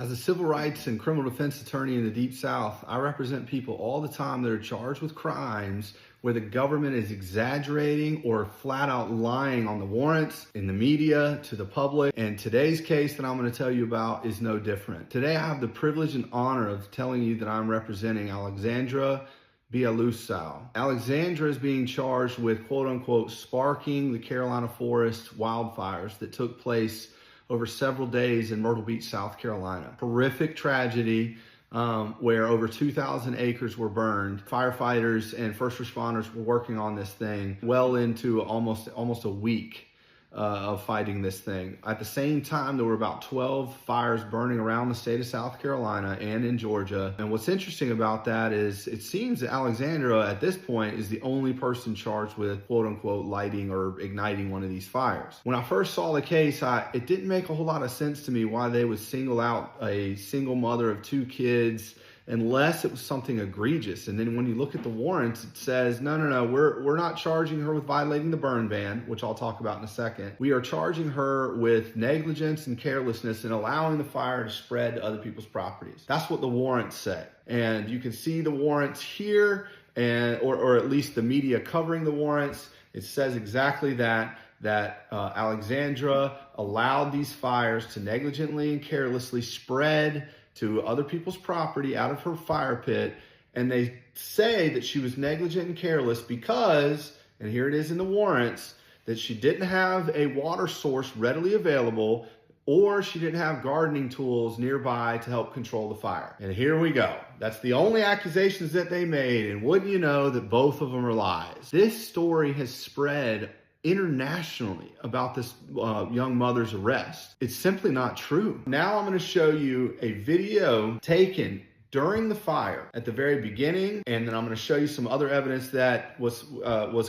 As a civil rights and criminal defense attorney in the Deep South, I represent people all the time that are charged with crimes where the government is exaggerating or flat out lying on the warrants, in the media, to the public. And today's case that I'm going to tell you about is no different. Today I have the privilege and honor of telling you that I'm representing Alexandra Bialusau. Alexandra is being charged with quote unquote sparking the Carolina forest wildfires that took place over several days in Myrtle Beach, South Carolina. Horrific tragedy where over 2,000 acres were burned. Firefighters and first responders were working on this thing well into almost a week of fighting this thing. At the same time, there were about 12 fires burning around the state of South Carolina and in Georgia. And what's interesting about that is it seems that Alexandra at this point is the only person charged with quote unquote lighting or igniting one of these fires. When I first saw the case, it didn't make a whole lot of sense to me why they would single out a single mother of 2 kids unless it was something egregious. And then when you look at the warrants, it says, no, we're not charging her with violating the burn ban, which I'll talk about in a second. We are charging her with negligence and carelessness in allowing the fire to spread to other people's properties. That's what the warrants say. And you can see the warrants here, or at least the media covering the warrants. It says exactly that Alexandra allowed these fires to negligently and carelessly spread to other people's property out of her fire pit. And they say that she was negligent and careless because, and here it is in the warrants, that she didn't have a water source readily available, or she didn't have gardening tools nearby to help control the fire. And here we go. That's the only accusations that they made. And wouldn't you know that both of them are lies? This story has spread internationally about this young mother's arrest. It's simply not true. Now I'm going to show you a video taken during the fire at the very beginning, and then I'm going to show you some other evidence that was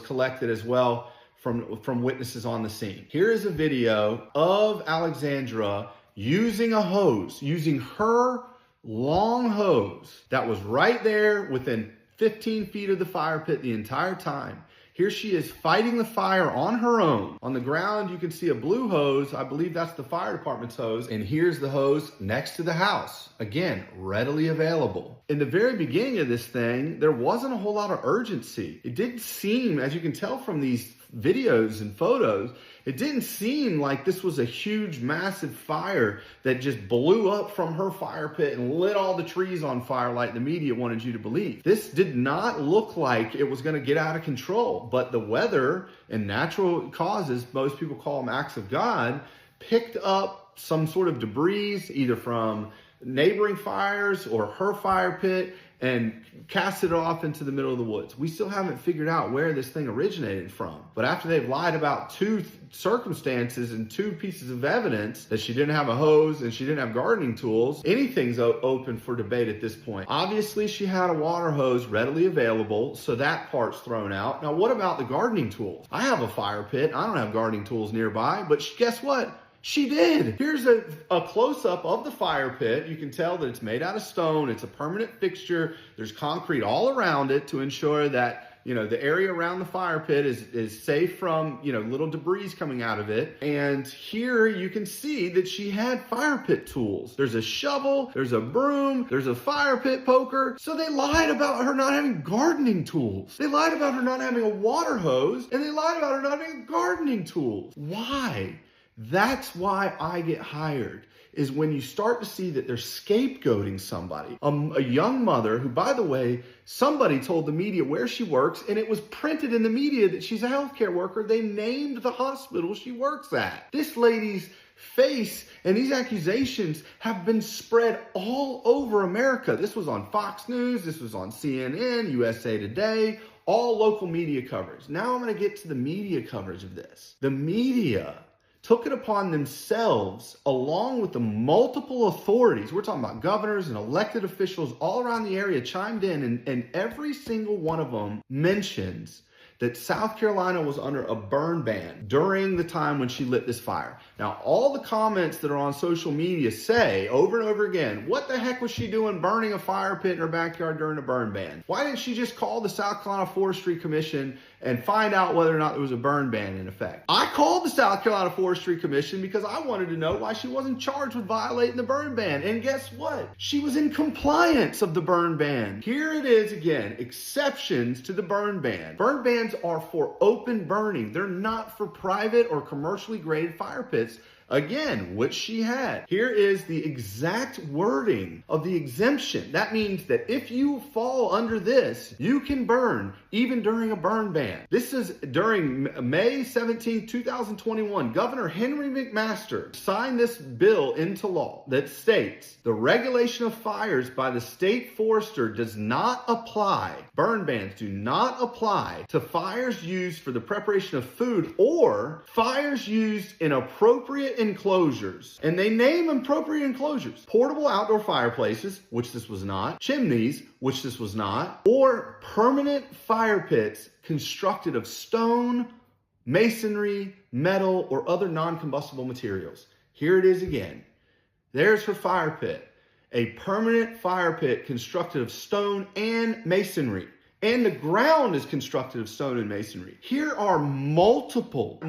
collected as well from witnesses on the scene. Here is a video of Alexandra using a hose, using her long hose that was right there within 15 feet of the fire pit the entire time. Here she is fighting the fire on her own. On the ground, you can see a blue hose. I believe that's the fire department's hose. And here's the hose next to the house. Again, readily available. In the very beginning of this thing, there wasn't a whole lot of urgency. It didn't seem, as you can tell from these videos and photos, it didn't seem like this was a huge, massive fire that just blew up from her fire pit and lit all the trees on fire like the media wanted you to believe. This did not look like it was going to get out of control, but the weather and natural causes, most people call them acts of God, picked up some sort of debris, either from neighboring fires or her fire pit, and casted it off into the middle of the woods. We still haven't figured out where this thing originated from. But after they've lied about 2 circumstances and 2 pieces of evidence, that she didn't have a hose and she didn't have gardening tools, anything's open for debate at this point. Obviously, she had a water hose readily available, so that part's thrown out. Now, what about the gardening tools? I have a fire pit. I don't have gardening tools nearby, but guess what? She did. Here's a close-up of the fire pit. You can tell that it's made out of stone. It's a permanent fixture. There's concrete all around it to ensure that, the area around the fire pit is safe from, little debris coming out of it. And here you can see that she had fire pit tools. There's a shovel, there's a broom, there's a fire pit poker. So they lied about her not having gardening tools. They lied about her not having a water hose, and they lied about her not having gardening tools. Why? That's why I get hired, is when you start to see that they're scapegoating somebody. A young mother who, by the way, somebody told the media where she works, and it was printed in the media that she's a healthcare worker. They named the hospital she works at. This lady's face and these accusations have been spread all over America. This was on Fox News. This was on CNN, USA Today, all local media coverage. Now I'm going to get to the media coverage of this. The media took it upon themselves, along with the multiple authorities. We're talking about governors and elected officials all around the area chimed in, and every single one of them mentions that South Carolina was under a burn ban during the time when she lit this fire. Now, all the comments that are on social media say over and over again, what the heck was she doing burning a fire pit in her backyard during a burn ban? Why didn't she just call the South Carolina Forestry Commission and find out whether or not there was a burn ban in effect? I called the South Carolina Forestry Commission because I wanted to know why she wasn't charged with violating the burn ban. And guess what? She was in compliance of the burn ban. Here it is again, exceptions to the burn ban. Burn bans are for open burning. They're not for private or commercially graded fire pits. Again, which she had. Here is the exact wording of the exemption. That means that if you fall under this, you can burn even during a burn ban. This is during May 17, 2021. Governor Henry McMaster signed this bill into law that states the regulation of fires by the state forester does not apply. Burn bans do not apply to fires used for the preparation of food or fires used in appropriate enclosures. And they name appropriate enclosures: portable outdoor fireplaces, which this was not; chimneys, which this was not; or permanent fire pits constructed of stone, masonry, metal, or other non-combustible materials. Here it is again. There's her fire pit. A permanent fire pit constructed of stone and masonry. And the ground is constructed of stone and masonry. Here are multiple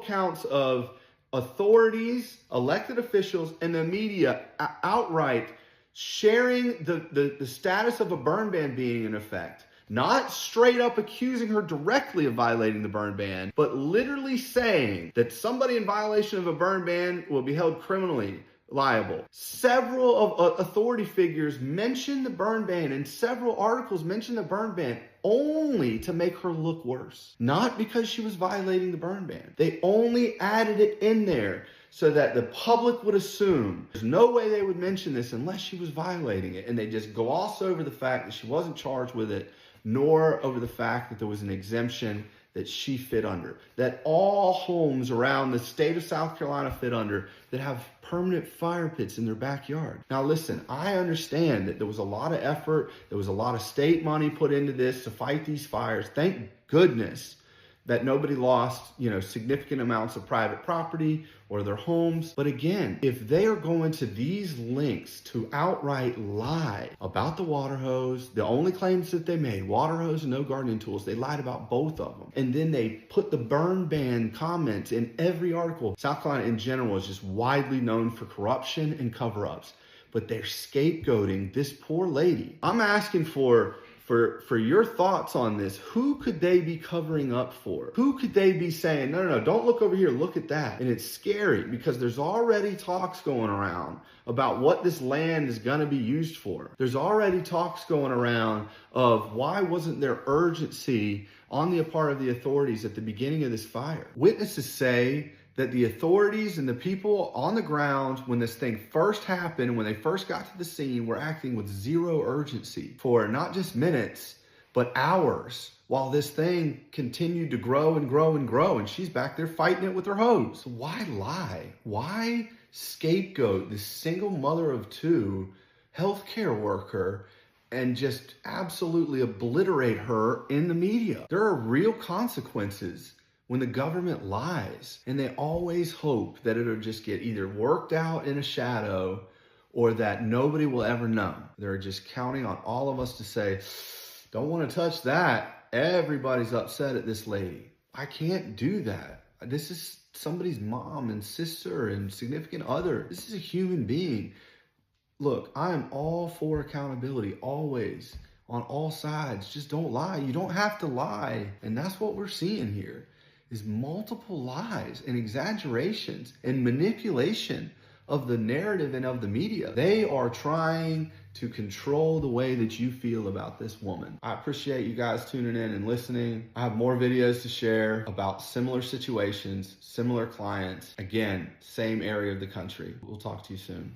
accounts of authorities, elected officials, and the media outright sharing the status of a burn ban being in effect. Not straight up accusing her directly of violating the burn ban, but literally saying that somebody in violation of a burn ban will be held criminally liable. Several of authority figures mention the burn ban, and several articles mention the burn ban only to make her look worse. Not because she was violating the burn ban. They only added it in there so that the public would assume there's no way they would mention this unless she was violating it. And they just gloss over the fact that she wasn't charged with it, nor over the fact that there was an exemption that she fit under, that all homes around the state of South Carolina fit under, that have permanent fire pits in their backyard. Now listen, I understand that there was a lot of effort, there was a lot of state money put into this to fight these fires. Thank goodness that nobody lost, significant amounts of private property or their homes. But again, if they are going to these lengths to outright lie about the water hose, the only claims that they made, water hose and no gardening tools, they lied about both of them. And then they put the burn ban comments in every article. South Carolina in general is just widely known for corruption and cover-ups, but they're scapegoating this poor lady. I'm asking for your thoughts on this. Who could they be covering up for? Who could they be saying, no, don't look over here, look at that? And it's scary because there's already talks going around about what this land is going to be used for. There's already talks going around of why wasn't there urgency on the part of the authorities at the beginning of this fire. Witnesses say that the authorities and the people on the ground, when this thing first happened, when they first got to the scene, were acting with zero urgency for not just minutes, but hours, while this thing continued to grow and grow and grow, and she's back there fighting it with her hose. Why lie? Why scapegoat this single mother of two healthcare worker and just absolutely obliterate her in the media? There are real consequences when the government lies, and they always hope that it'll just get either worked out in a shadow or that nobody will ever know. They're just counting on all of us to say, don't want to touch that. Everybody's upset at this lady. I can't do that. This is somebody's mom and sister and significant other. This is a human being. Look, I am all for accountability, always, on all sides. Just don't lie. You don't have to lie. And that's what we're seeing here, is multiple lies and exaggerations and manipulation of the narrative and of the media. They are trying to control the way that you feel about this woman. I appreciate you guys tuning in and listening. I have more videos to share about similar situations, similar clients. Again, same area of the country. We'll talk to you soon.